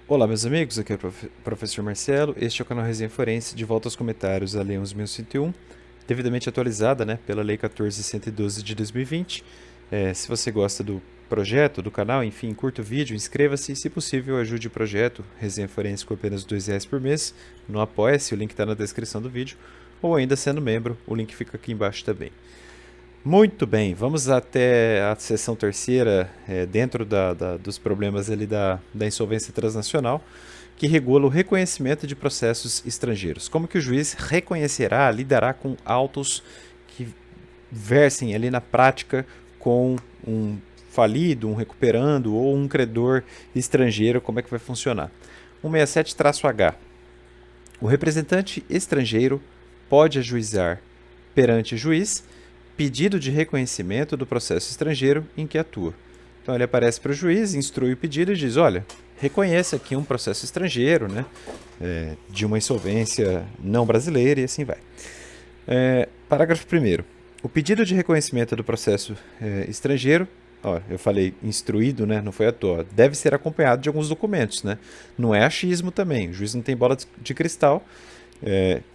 Olá, meus amigos, aqui é o professor Marcelo. Este é o canal Resenha Forense, de volta aos comentários à Lei 11.101, devidamente atualizada, pela Lei 14.112 de 2020. Se você gosta do projeto, do canal, enfim, curta o vídeo, inscreva-se e, se possível, ajude o projeto Resenha Forense com apenas R$ 2 por mês no Apoia-se, o link está na descrição do vídeo, ou ainda sendo membro, o link fica aqui embaixo também. Muito bem, vamos até a seção terceira, dentro dos problemas ali da insolvência transnacional, que regula o reconhecimento de processos estrangeiros. Como que o juiz reconhecerá, lidará com autos que versem ali na prática com um falido, um recuperando ou um credor estrangeiro, como é que vai funcionar? 167-H. O representante estrangeiro pode ajuizar perante o juiz pedido de reconhecimento do processo estrangeiro em que atua. Então ele aparece para o juiz, instrui o pedido e diz: olha, reconheça aqui um processo estrangeiro, de uma insolvência não brasileira, e assim vai. Parágrafo 1º. O pedido de reconhecimento do processo estrangeiro, eu falei instruído, não foi à toa, deve ser acompanhado de alguns documentos. Não é achismo também, o juiz não tem bola de cristal,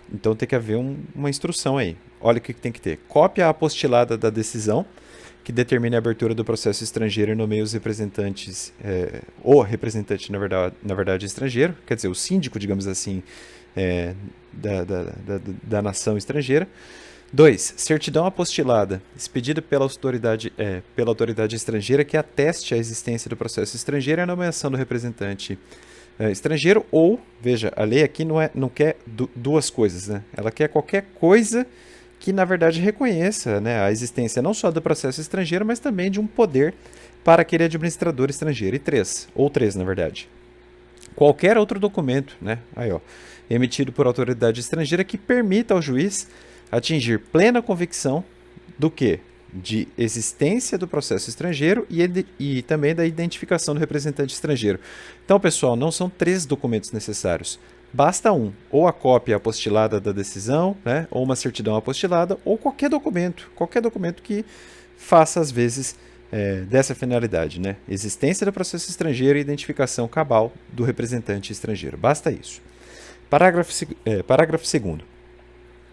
então tem que haver uma instrução aí. Olha o que tem que ter: cópia apostilada da decisão que determine a abertura do processo estrangeiro e nomeia os representantes, o representante, na verdade, estrangeiro, quer dizer, o síndico, digamos assim, da nação estrangeira. 2. Certidão apostilada, expedida pela autoridade estrangeira que ateste a existência do processo estrangeiro e a nomeação do representante estrangeiro. Ou, veja, a lei aqui não quer duas coisas, ela quer qualquer coisa que, na verdade, reconheça a existência não só do processo estrangeiro, mas também de um poder para aquele administrador estrangeiro. E 3, ou 3, na verdade, qualquer outro documento, emitido por autoridade estrangeira que permita ao juiz atingir plena convicção do que? De existência do processo estrangeiro e também da identificação do representante estrangeiro. Então, pessoal, não são 3 documentos necessários. Basta um, ou a cópia apostilada da decisão, ou uma certidão apostilada, ou qualquer documento que faça, às vezes, dessa finalidade, existência do processo estrangeiro e identificação cabal do representante estrangeiro. Basta isso. Parágrafo 2º.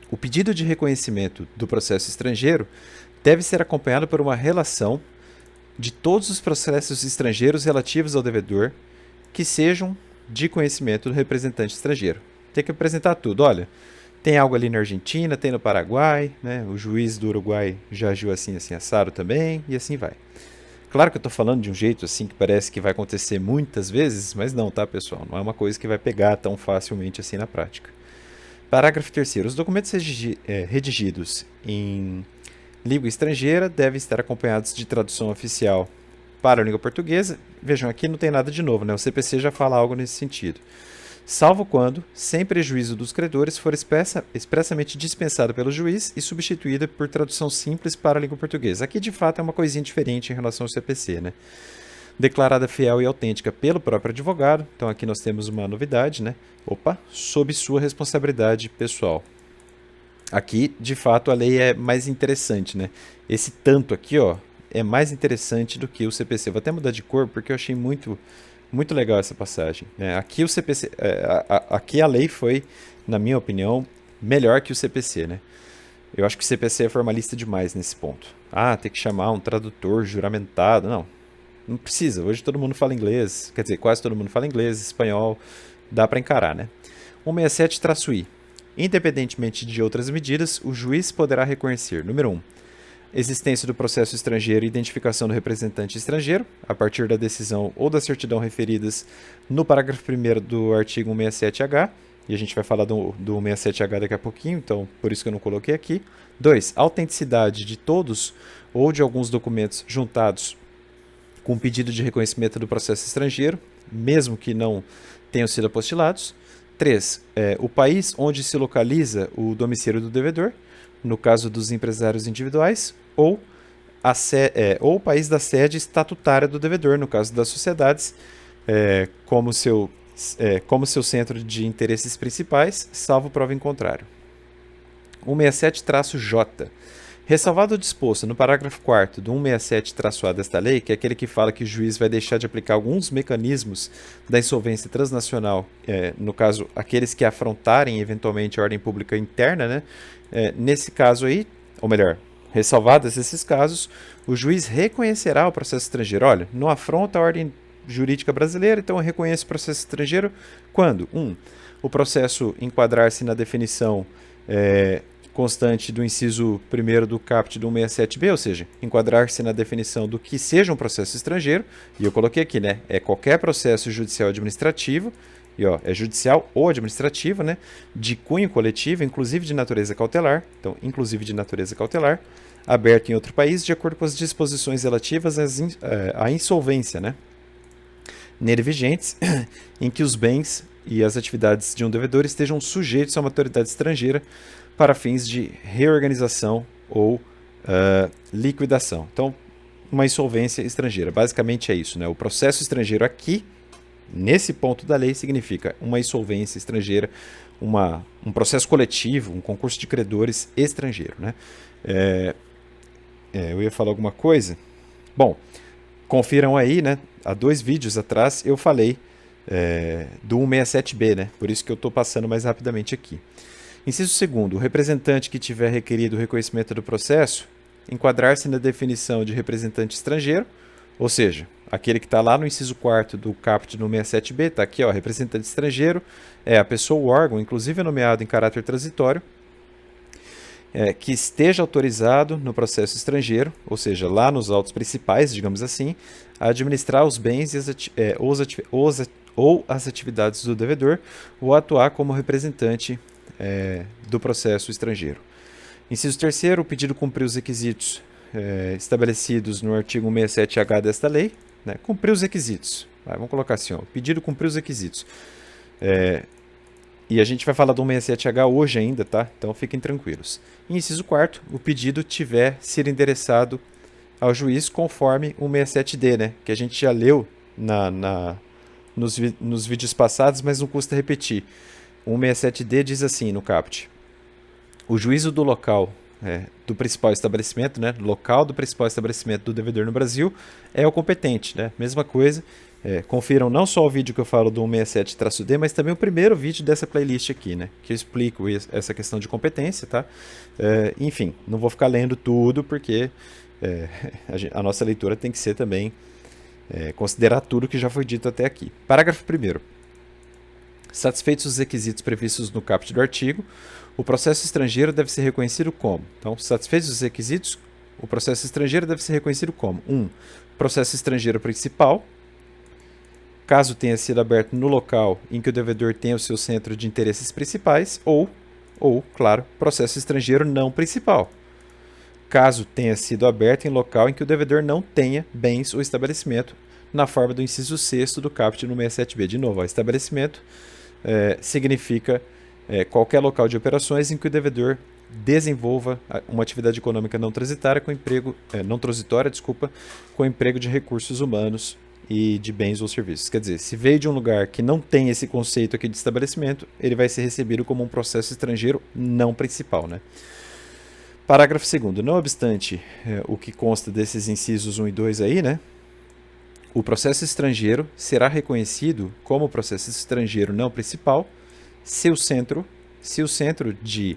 O pedido de reconhecimento do processo estrangeiro deve ser acompanhado por uma relação de todos os processos estrangeiros relativos ao devedor que sejam de conhecimento do representante estrangeiro. Tem que apresentar tudo. Olha, tem algo ali na Argentina, tem no Paraguai, o juiz do Uruguai já agiu assim assado também, e assim vai. Claro que eu estou falando de um jeito assim que parece que vai acontecer muitas vezes, mas não, tá, pessoal? Não é uma coisa que vai pegar tão facilmente assim na prática. Parágrafo 3º. Os documentos redigidos em língua estrangeira devem estar acompanhados de tradução oficial para a língua portuguesa. Vejam, aqui não tem nada de novo, o CPC já fala algo nesse sentido. Salvo quando, sem prejuízo dos credores, for expressamente dispensada pelo juiz e substituída por tradução simples para a língua portuguesa. Aqui, de fato, é uma coisinha diferente em relação ao CPC, Declarada fiel e autêntica pelo próprio advogado. Então aqui nós temos uma novidade, sob sua responsabilidade pessoal. Aqui, de fato, a lei é mais interessante, Esse tanto aqui, é mais interessante do que o CPC. Vou até mudar de cor porque eu achei muito legal essa passagem. Aqui o CPC, aqui a lei foi, na minha opinião, melhor que o CPC, Eu acho que o CPC é formalista demais nesse ponto. Tem que chamar um tradutor juramentado. Não precisa. Hoje todo mundo fala inglês, quer dizer, quase todo mundo fala inglês, espanhol, dá para encarar, 167-I. Independentemente de outras medidas, o juiz poderá reconhecer, número 1, existência do processo estrangeiro e identificação do representante estrangeiro, a partir da decisão ou da certidão referidas no parágrafo 1º do artigo 167-H, e a gente vai falar do 167-H daqui a pouquinho, então por isso que eu não coloquei aqui. 2, autenticidade de todos ou de alguns documentos juntados com pedido de reconhecimento do processo estrangeiro, mesmo que não tenham sido apostilados. 3, o país onde se localiza o domicílio do devedor, no caso dos empresários individuais, ou o país da sede estatutária do devedor, no caso das sociedades, como seu centro de interesses principais, salvo prova em contrário. 167-J. Ressalvado o disposto no parágrafo 4º do 167-A desta lei, que é aquele que fala que o juiz vai deixar de aplicar alguns mecanismos da insolvência transnacional, no caso, aqueles que afrontarem eventualmente a ordem pública interna, né? Nesse caso aí, ou melhor, ressalvados esses casos, o juiz reconhecerá o processo estrangeiro. Olha, não afronta a ordem jurídica brasileira, então eu reconheço o processo estrangeiro quando? O processo enquadrar-se na definição constante do inciso 1º do caput do 167b, ou seja, enquadrar-se na definição do que seja um processo estrangeiro, e eu coloquei aqui, né, é qualquer processo judicial administrativo, e ó, é judicial ou administrativo, né, de cunho coletivo, inclusive de natureza cautelar, então, inclusive de natureza cautelar, aberto em outro país, de acordo com as disposições relativas à insolvência, né, nele vigentes, em que os bens e as atividades de um devedor estejam sujeitos a uma autoridade estrangeira para fins de reorganização ou liquidação. Então, uma insolvência estrangeira. Basicamente é isso, né? O processo estrangeiro aqui, nesse ponto da lei, significa uma insolvência estrangeira, um processo coletivo, um concurso de credores estrangeiro, né? Eu ia falar alguma coisa? Bom, confiram aí, né? Há 2 vídeos atrás eu falei do 167b, né? Por isso que eu estou passando mais rapidamente aqui. Inciso 2º, o representante que tiver requerido o reconhecimento do processo, enquadrar-se na definição de representante estrangeiro, ou seja, aquele que está lá no inciso 4º do caput do 167b, está aqui, ó, representante estrangeiro, é a pessoa ou órgão, inclusive nomeado em caráter transitório, que esteja autorizado no processo estrangeiro, ou seja, lá nos autos principais, digamos assim, a administrar os bens e ou as atividades do devedor, ou atuar como representante do processo estrangeiro. Inciso 3º, o pedido cumprir os requisitos estabelecidos no artigo 167H desta lei, né? Cumprir os requisitos. Vamos colocar assim, ó, o pedido cumprir os requisitos. E a gente vai falar do 167H hoje ainda, tá? Então fiquem tranquilos. E inciso 4º, o pedido tiver sido endereçado ao juiz conforme o 167D, né? Que a gente já leu nos vídeos passados, mas não custa repetir. O 167D diz assim no caput: o juízo do local do principal estabelecimento, né, local do principal estabelecimento do devedor no Brasil, é o competente, né? Mesma coisa, confiram não só o vídeo que eu falo do 167-D, mas também o primeiro vídeo dessa playlist aqui, né, que eu explico essa questão de competência, tá? Enfim, não vou ficar lendo tudo, porque a nossa leitura tem que ser também considerar tudo que já foi dito até aqui. Parágrafo 1º. Satisfeitos os requisitos previstos no caput do artigo, o processo estrangeiro deve ser reconhecido como. Então, satisfeitos os requisitos, o processo estrangeiro deve ser reconhecido como: 1. Processo estrangeiro principal, caso tenha sido aberto no local em que o devedor tenha o seu centro de interesses principais, ou, claro, processo estrangeiro não principal, caso tenha sido aberto em local em que o devedor não tenha bens ou estabelecimento, na forma do inciso 6º do caput no 67b. De novo, estabelecimento significa qualquer local de operações em que o devedor desenvolva uma atividade econômica não transitória com emprego com emprego de recursos humanos e de bens ou serviços. Quer dizer, se veio de um lugar que não tem esse conceito aqui de estabelecimento, ele vai ser recebido como um processo estrangeiro não principal, né? Parágrafo 2º. Não obstante o que consta desses incisos 1 e 2 aí, né? O processo estrangeiro será reconhecido como processo estrangeiro não principal se o centro de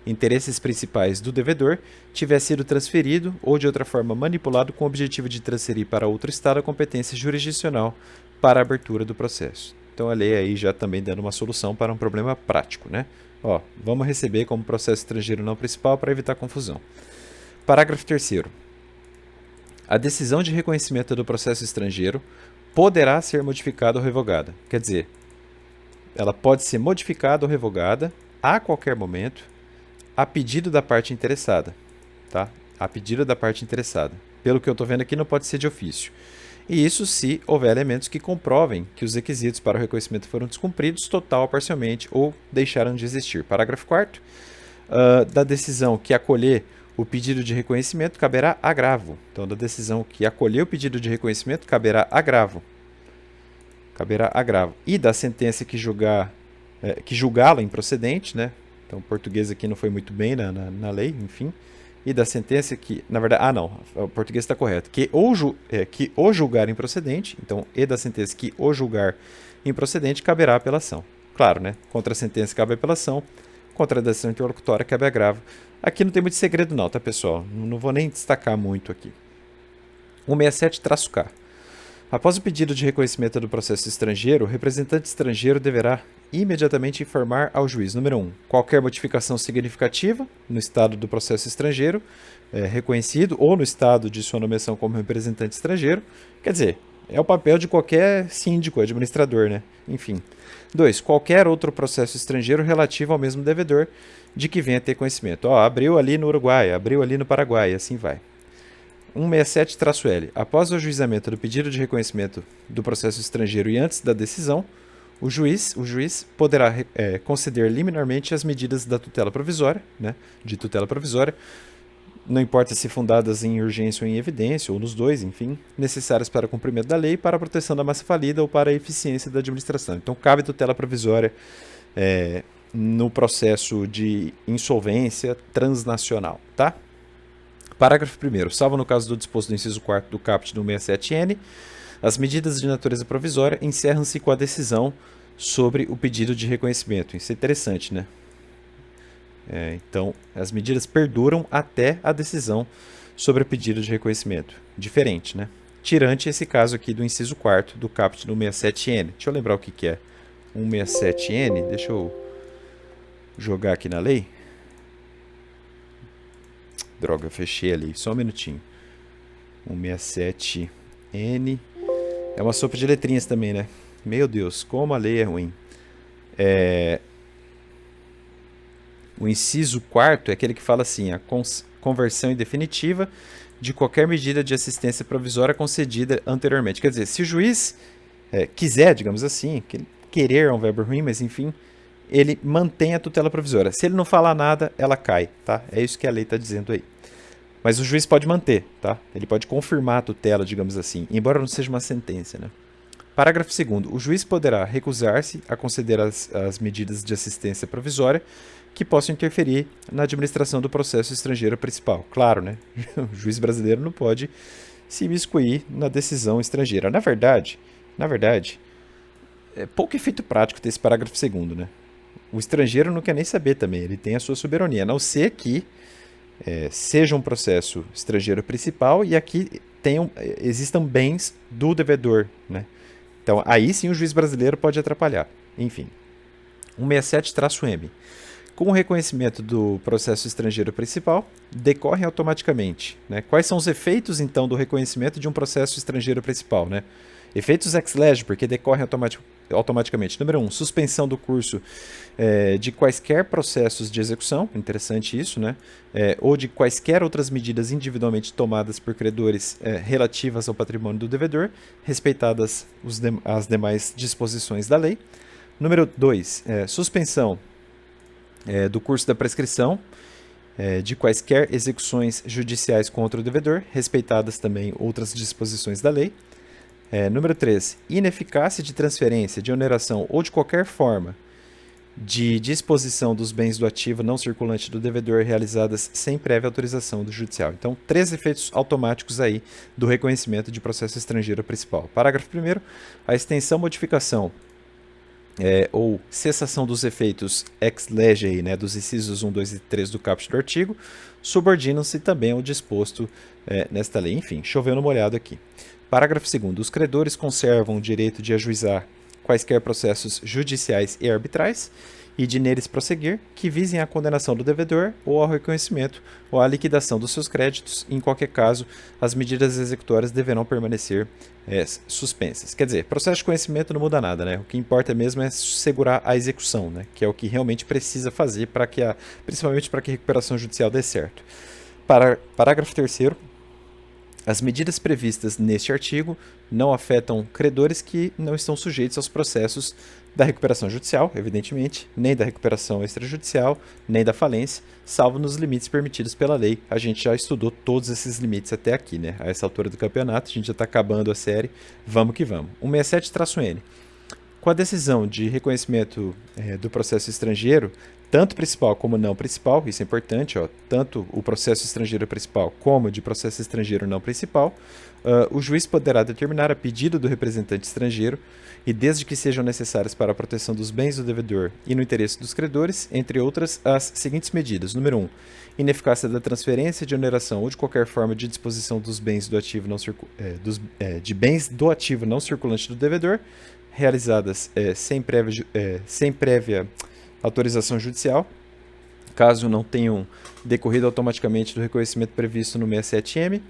interesses principais do devedor tiver sido transferido ou de outra forma manipulado com o objetivo de transferir para outro estado a competência jurisdicional para a abertura do processo. Então a lei aí já também dando uma solução para um problema prático, né? Ó, vamos receber como processo estrangeiro não principal para evitar confusão. Parágrafo 3º. A decisão de reconhecimento do processo estrangeiro poderá ser modificada ou revogada. Quer dizer, ela pode ser modificada ou revogada a qualquer momento, a pedido da parte interessada. Tá? A pedido da parte interessada. Pelo que eu estou vendo aqui, não pode ser de ofício. E isso se houver elementos que comprovem que os requisitos para o reconhecimento foram descumpridos, total ou parcialmente, ou deixaram de existir. Parágrafo 4º. Da decisão que acolher o pedido de reconhecimento, caberá agravo. Então, da decisão que acolher o pedido de reconhecimento, caberá agravo. E da sentença que julgá-la improcedente, né? Então, o português aqui não foi muito bem na lei, enfim. e da sentença que, na verdade, não, o português está correto, que o julgar improcedente, então, e da sentença que o julgar improcedente, caberá apelação. Claro, né? Contra a sentença cabe apelação, contra a decisão interlocutória cabe agravo. Aqui não tem muito segredo não, tá, pessoal? Não vou nem destacar muito aqui. 167-K. Após o pedido de reconhecimento do processo estrangeiro, o representante estrangeiro deverá imediatamente informar ao juiz, número 1, qualquer modificação significativa no estado do processo estrangeiro reconhecido ou no estado de sua nomeação como representante estrangeiro. Quer dizer, é o papel de qualquer síndico, administrador, né? Enfim. 2. Qualquer outro processo estrangeiro relativo ao mesmo devedor de que venha ter conhecimento. Abriu ali no Uruguai, abriu ali no Paraguai, e assim vai. 167-L. Após o ajuizamento do pedido de reconhecimento do processo estrangeiro e antes da decisão, o juiz poderá conceder liminarmente as medidas da tutela provisória, né, de tutela provisória, não importa se fundadas em urgência ou em evidência, ou nos dois, enfim, necessárias para o cumprimento da lei, para a proteção da massa falida ou para a eficiência da administração. Então, cabe tutela provisória no processo de insolvência transnacional, tá? Parágrafo 1º. Salvo no caso do disposto do inciso 4º do caput do 67N, as medidas de natureza provisória encerram-se com a decisão sobre o pedido de reconhecimento. Isso é interessante, né? Então, as medidas perduram até a decisão sobre o pedido de reconhecimento. Diferente, né? Tirante esse caso aqui do inciso 4º do caput do 67N. Deixa eu lembrar o que é 167N. Deixa eu jogar aqui na lei. Droga, eu fechei ali. Só um minutinho. 167N. É uma sopa de letrinhas também, né? Meu Deus, como a lei é ruim. O inciso 4º é aquele que fala assim: a conversão indefinitiva de qualquer medida de assistência provisória concedida anteriormente. Quer dizer, se o juiz quiser, digamos assim, querer é um verbo ruim, mas enfim, ele mantém a tutela provisória. Se ele não falar nada, ela cai, tá? É isso que a lei está dizendo aí. Mas o juiz pode manter, tá? Ele pode confirmar a tutela, digamos assim, embora não seja uma sentença, né? Parágrafo 2º. O juiz poderá recusar-se a conceder as medidas de assistência provisória que possam interferir na administração do processo estrangeiro principal. Claro, né? O juiz brasileiro não pode se imiscuir na decisão estrangeira. Na verdade, é pouco efeito prático ter esse parágrafo 2º, né? O estrangeiro não quer nem saber também, ele tem a sua soberania, a não ser que seja um processo estrangeiro principal e aqui existam bens do devedor, né? Então, aí sim o juiz brasileiro pode atrapalhar. Enfim. 167-M. Com o reconhecimento do processo estrangeiro principal, decorrem automaticamente, né? Quais são os efeitos, então, do reconhecimento de um processo estrangeiro principal, né? Efeitos ex lege, porque decorrem automaticamente. Número 1, suspensão do curso de quaisquer processos de execução, interessante isso, né? Ou de quaisquer outras medidas individualmente tomadas por credores relativas ao patrimônio do devedor, respeitadas as demais disposições da lei. Número 2, suspensão do curso da prescrição de quaisquer execuções judiciais contra o devedor, respeitadas também outras disposições da lei. Número 3, ineficácia de transferência, de oneração ou de qualquer forma de disposição dos bens do ativo não circulante do devedor realizadas sem prévia autorização do judicial. Então, 3 efeitos automáticos aí do reconhecimento de processo estrangeiro principal. Parágrafo 1º, a extensão, modificação ou cessação dos efeitos ex lege aí, né, dos incisos 1, 2 e 3 do caput do artigo, subordinam-se também ao disposto nesta lei. Enfim, choveu no molhado aqui. Parágrafo 2º. Os credores conservam o direito de ajuizar quaisquer processos judiciais e arbitrais e de neles prosseguir, que visem à condenação do devedor ou ao reconhecimento ou à liquidação dos seus créditos. Em qualquer caso, as medidas executórias deverão permanecer suspensas. Quer dizer, processo de conhecimento não muda nada, né? O que importa mesmo é segurar a execução, né? Que é o que realmente precisa fazer para que principalmente para que a recuperação judicial dê certo. Parágrafo 3º. As medidas previstas neste artigo não afetam credores que não estão sujeitos aos processos da recuperação judicial, evidentemente, nem da recuperação extrajudicial, nem da falência, salvo nos limites permitidos pela lei. A gente já estudou todos esses limites até aqui, né? A essa altura do campeonato, a gente já está acabando a série. Vamos que vamos. 167-N. Com a decisão de reconhecimento do processo estrangeiro, tanto principal como não principal, isso é importante, ó, tanto o processo estrangeiro principal como de processo estrangeiro não principal, o juiz poderá determinar a pedido do representante estrangeiro e desde que sejam necessárias para a proteção dos bens do devedor e no interesse dos credores, entre outras, as seguintes medidas. Número 1. Ineficácia da transferência de oneração ou de qualquer forma de disposição dos bens do ativo não de bens do ativo não circulante do devedor, realizadas sem prévia autorização judicial, caso não tenham decorrido automaticamente do reconhecimento previsto no 67M.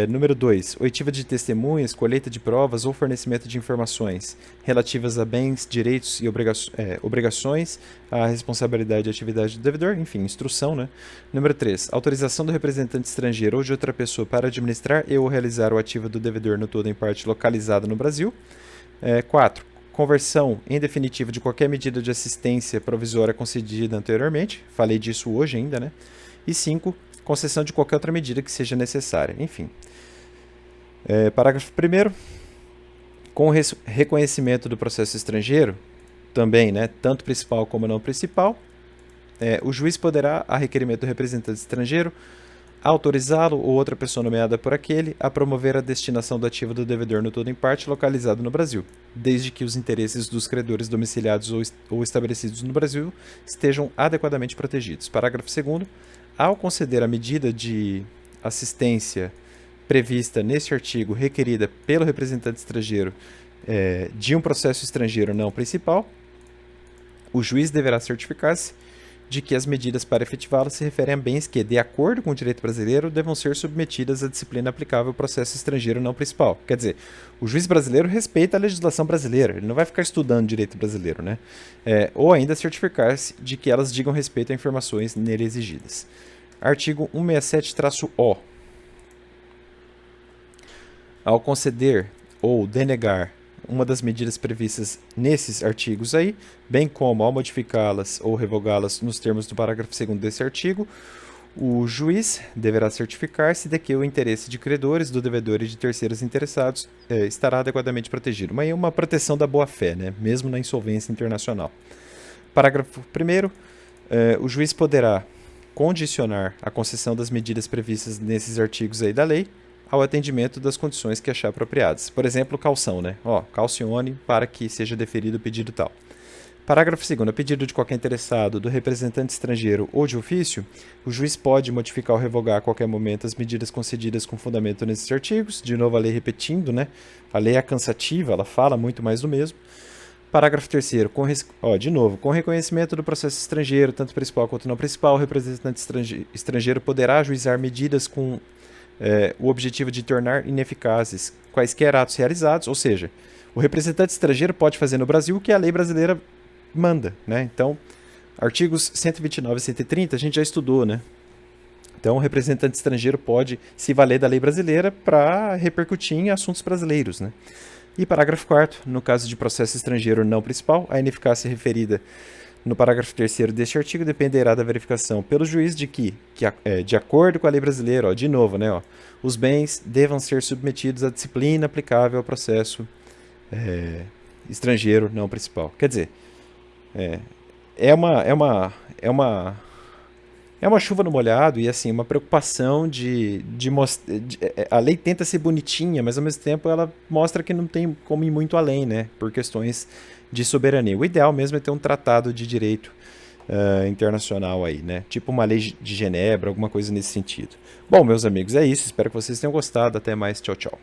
Número 2. Oitiva de testemunhas, colheita de provas ou fornecimento de informações relativas a bens, direitos e obrigações, a responsabilidade e atividade do devedor, enfim, instrução, né? Número 3. Autorização do representante estrangeiro ou de outra pessoa para administrar e ou realizar o ativo do devedor no todo ou em parte localizado no Brasil. 4. Conversão em definitivo de qualquer medida de assistência provisória concedida anteriormente. Falei disso hoje ainda, né? E 5. Concessão de qualquer outra medida que seja necessária. Enfim. Parágrafo 1º. Com o reconhecimento do processo estrangeiro, também, né, tanto principal como não principal, o juiz poderá, a requerimento do representante estrangeiro, autorizá-lo ou outra pessoa nomeada por aquele a promover a destinação do ativo do devedor no todo em parte localizado no Brasil, desde que os interesses dos credores domiciliados ou estabelecidos no Brasil estejam adequadamente protegidos. Parágrafo 2º. Ao conceder a medida de assistência prevista neste artigo requerida pelo representante estrangeiro de um processo estrangeiro não principal, o juiz deverá certificar-se de que as medidas para efetivá-la se referem a bens que, de acordo com o direito brasileiro, devam ser submetidas à disciplina aplicável ao processo estrangeiro não principal. Quer dizer, o juiz brasileiro respeita a legislação brasileira, ele não vai ficar estudando direito brasileiro, né? Ou ainda certificar-se de que elas digam respeito a informações nele exigidas. Artigo 167-O. Ao conceder ou denegar uma das medidas previstas nesses artigos aí, bem como ao modificá-las ou revogá-las nos termos do parágrafo 2º desse artigo, o juiz deverá certificar-se de que o interesse de credores, do devedor e de terceiros interessados estará adequadamente protegido. Mas é uma proteção da boa-fé, né? Mesmo na insolvência internacional. Parágrafo 1º. O juiz poderá condicionar a concessão das medidas previstas nesses artigos aí da lei ao atendimento das condições que achar apropriadas. Por exemplo, calção, né? Calcione para que seja deferido o pedido tal. Parágrafo 2º. A pedido de qualquer interessado, do representante estrangeiro ou de ofício, o juiz pode modificar ou revogar a qualquer momento as medidas concedidas com fundamento nesses artigos. De novo, a lei repetindo, né? A lei é cansativa, ela fala muito mais do mesmo. Parágrafo 3º. Com reconhecimento do processo estrangeiro, tanto principal quanto não principal, o representante estrangeiro poderá ajuizar medidas com o objetivo de tornar ineficazes quaisquer atos realizados, ou seja, o representante estrangeiro pode fazer no Brasil o que a lei brasileira manda, né? Então, artigos 129 e 130 a gente já estudou, né? Então, o representante estrangeiro pode se valer da lei brasileira para repercutir em assuntos brasileiros, né? E parágrafo 4º, no caso de processo estrangeiro não principal, a ineficácia referida no parágrafo 3º deste artigo dependerá da verificação pelo juiz de que de acordo com a lei brasileira, de novo, né, os bens devam ser submetidos à disciplina aplicável ao processo estrangeiro não principal. Quer dizer, é uma chuva no molhado e assim uma preocupação a lei tenta ser bonitinha, mas ao mesmo tempo ela mostra que não tem como ir muito além, né, por questões de soberania. O ideal mesmo é ter um tratado de direito internacional aí, né, tipo uma lei de Genebra, alguma coisa nesse sentido. Bom, meus amigos, é isso. Espero que vocês tenham gostado. Até mais. Tchau, tchau.